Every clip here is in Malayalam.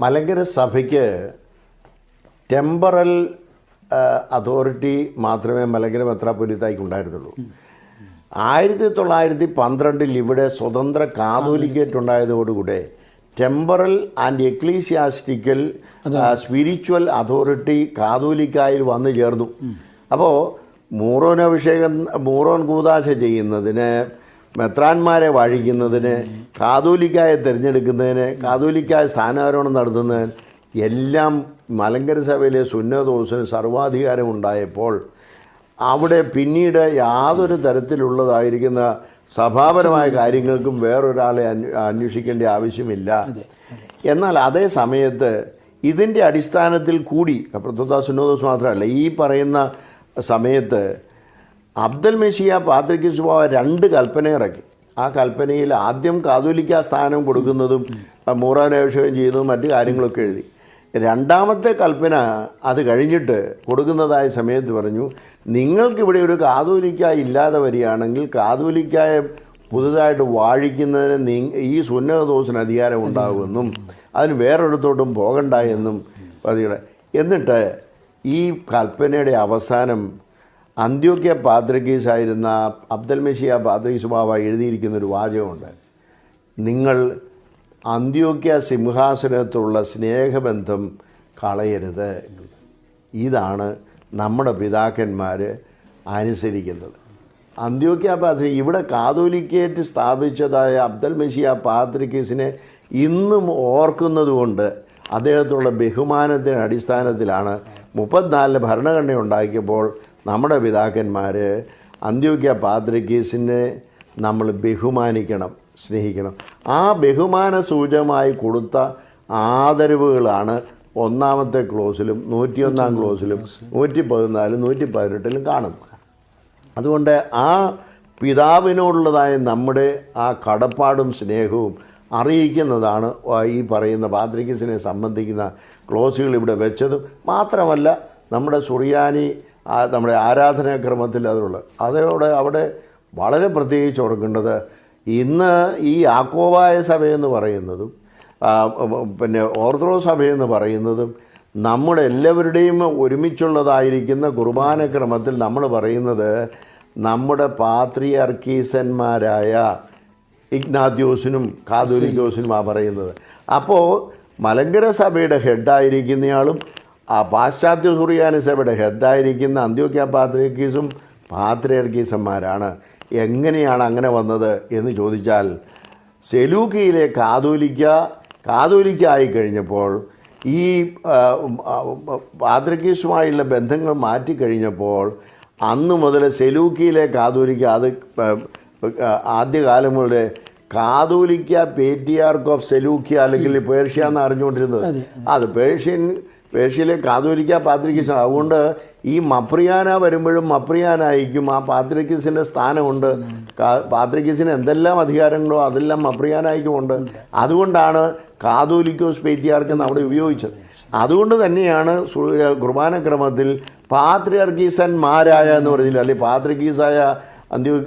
മലങ്കര സഭയ്ക്ക് ടെമ്പറൽ അതോറിറ്റി മാത്രമേ മലങ്കര മെത്രാപ്പൊലീത്തായ്ക്ക് ഉണ്ടായിരുന്നുള്ളൂ. 1912 ഇവിടെ സ്വതന്ത്ര കാതോലിക്കേറ്റ് ഉണ്ടായതോടുകൂടെ temporal and ecclesiastical spiritual authority കാതോലിക്കായിൽ വന്നു ചേർന്നു. അപ്പോൾ മൂറോൻ കൂദാശ ചെയ്യുന്നതിന്, മെത്രാന്മാരെ വാഴിക്കുന്നതിന്, കാതോലിക്കായെ തിരഞ്ഞെടുക്കുന്നതിന്, കാതോലിക്കായ സ്ഥാനാരോഹണം നടത്തുന്നതിന് എല്ലാം മലങ്കര സഭയിലെ സുന്നതോസിന് സർവാധികാരം ഉണ്ടായപ്പോൾ അവിടെ പിന്നീട് യാതൊരു തരത്തിലുള്ളതായിരിക്കുന്ന സഭാപരമായ കാര്യങ്ങൾക്കും വേറൊരാളെ അന്വേഷിക്കേണ്ട ആവശ്യമില്ല. എന്നാൽ അതേ സമയത്ത് ഇതിൻ്റെ അടിസ്ഥാനത്തിൽ കൂടി പ്രത്യേക സുന്നതോസ് മാത്രമല്ല, ഈ പറയുന്ന സമയത്ത് അബ്ദൽ മെസ്സിയ പാത്രിക്കീസ് ബാവ 2 കൽപ്പന ഇറക്കി. ആ കൽപ്പനയിൽ ആദ്യം കാതോലിക്ക സ്ഥാനം കൊടുക്കുന്നതും മൂറാനപേക്ഷയും ചെയ്യുന്നതും മറ്റു കാര്യങ്ങളൊക്കെ എഴുതി. രണ്ടാമത്തെ കൽപ്പന അത് കഴിഞ്ഞിട്ട് കൊടുക്കുന്നതായ സമയത്ത് പറഞ്ഞു, നിങ്ങൾക്കിവിടെ ഒരു കാതോലിക്ക ഇല്ലാതെ വരികയാണെങ്കിൽ കാതോലിക്കായെ പുതുതായിട്ട് വാഴിക്കുന്നതിന് ഈ സുന്നതദോസിന് അധികാരം ഉണ്ടാകുമെന്നും അതിന് വേറൊരിടത്തോട്ടും പോകണ്ട എന്നും പറയുക. എന്നിട്ട് ഈ കൽപ്പനയുടെ അവസാനം അന്ത്യോക്യ പാത്രിക്കീസായിരുന്ന അബ്ദൽ മെസ്സിയ പാത്രിക്കീസ് ബാവ എഴുതിയിരിക്കുന്നൊരു വാചകമുണ്ട്, നിങ്ങൾ അന്ത്യോക്യ സിംഹാസനത്തുള്ള സ്നേഹബന്ധം കളയരുത്. ഇതാണ് നമ്മുടെ പിതാക്കന്മാർ അനുസരിക്കുന്നത്. അന്ത്യോക്യ പാത്രി ഇവിടെ കാതോലിക്കേറ്റ് സ്ഥാപിച്ചതായ അബ്ദൽ മെസ്സിയ പാത്രിക്കീസിനെ ഇന്നും ഓർക്കുന്നതുകൊണ്ട് അദ്ദേഹത്തുള്ള ബഹുമാനത്തിൻ്റെ അടിസ്ഥാനത്തിലാണ് 34 ഭരണഘടന ഉണ്ടാക്കിയപ്പോൾ നമ്മുടെ പിതാക്കന്മാർ അന്ത്യോക്യ പാത്രിക്കീസിനെ നമ്മൾ ബഹുമാനിക്കണം, സ്നേഹിക്കണം. ആ ബഹുമാന സൂചകമായി കൊടുത്ത ആദരവുകളാണ് 1-ാമത്തെ ക്ലോസിലും 101-ാം ക്ലോസിലും 114, 118 കാണുന്നത്. അതുകൊണ്ട് ആ പിതാവിനോടുള്ളതായ നമ്മുടെ ആ കടപ്പാടും സ്നേഹവും അറിയിക്കുന്നതാണ് ഈ പറയുന്ന പാത്രിക്കീസിനെ സംബന്ധിക്കുന്ന ക്ലോസുകൾ ഇവിടെ വെച്ചതും. മാത്രമല്ല നമ്മുടെ സുറിയാനി നമ്മുടെ ആരാധനാക്രമത്തിൽ അതോടെ അവിടെ വളരെ പ്രത്യേകിച്ച് ഓർക്കേണ്ടത്, ഇന്ന് ഈ യാക്കോബായ സഭയെന്ന് പറയുന്നതും പിന്നെ ഓർത്തഡോക്സ് സഭയെന്ന് പറയുന്നതും നമ്മുടെ എല്ലാവരുടെയും ഒരുമിച്ചുള്ളതായിരിക്കുന്ന കുർബാനക്രമത്തിൽ നമ്മൾ പറയുന്നത് നമ്മുടെ പാത്രിയാർക്കീസന്മാരായ ഇഗ്നാത്യോസിനും കാതോലിക്കോസിനും പറയുന്നത്. അപ്പോൾ മലങ്കര സഭയുടെ ഹെഡായിരിക്കുന്നയാളും പാശ്ചാത്യ സുറിയാനി സഭയുടെ ഹെഡായിരിക്കുന്ന അന്ത്യോക്യ പാത്രിയർക്കീസും പാത്രിയർക്കീസന്മാരാണ്. എങ്ങനെയാണ് അങ്ങനെ വന്നത് എന്ന് ചോദിച്ചാൽ, സെലൂക്കിയിലെ കാതോലിക്ക ആയിക്കഴിഞ്ഞപ്പോൾ ഈ പാത്രിയർക്കീസുമായുള്ള ബന്ധങ്ങൾ മാറ്റിക്കഴിഞ്ഞപ്പോൾ അന്നു മുതൽ സെലൂക്കിയിലെ കാതോലിക്ക അത് ആദ്യകാലങ്ങളുടെ കാതോലിക്ക പേട്രിയാർക്ക് ഓഫ് സെലൂക്കിയ അല്ലെങ്കിൽ പേർഷ്യ എന്ന് അറിഞ്ഞുകൊണ്ടിരുന്നത്. അത് പേർഷ്യയിലെ കാതോലിക്ക പാത്രിക്കീസ്. അതുകൊണ്ട് ഈ മപ്രിയാന വരുമ്പോഴും മപ്രിയാനായിരിക്കും ആ പാത്രിക്കീസിൻ്റെ സ്ഥാനമുണ്ട്. പാത്രിക്കീസിന് എന്തെല്ലാം അധികാരങ്ങളോ അതെല്ലാം മപ്രിയാനായിക്കുമുണ്ട്. അതുകൊണ്ടാണ് കാതോലിക്കോസ് പേട്രിയാർക്ക് അവിടെ ഉപയോഗിച്ചത്. അതുകൊണ്ട് തന്നെയാണ് കുർബാനക്രമത്തിൽ പാത്രിയർക്കീസന്മാരായ എന്ന് പറഞ്ഞില്ല, അല്ലെങ്കിൽ പാത്രിക്കീസായ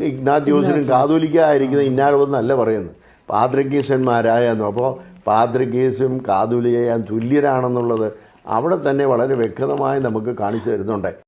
ഇഗ്നാത്യോസിനും കാതോലിക്ക ആയിരിക്കുന്ന ഇന്നാളെന്നല്ല പറയുന്നത്, പാത്രിക്കീസന്മാരായെന്നു. അപ്പോൾ പാത്രിക്കീസും കാതോലിക്കയും തുല്യരാണെന്നുള്ളത് അവിടെ തന്നെ വളരെ വ്യക്തമായി നമുക്ക് കാണിച്ചു തരുന്നുണ്ട്.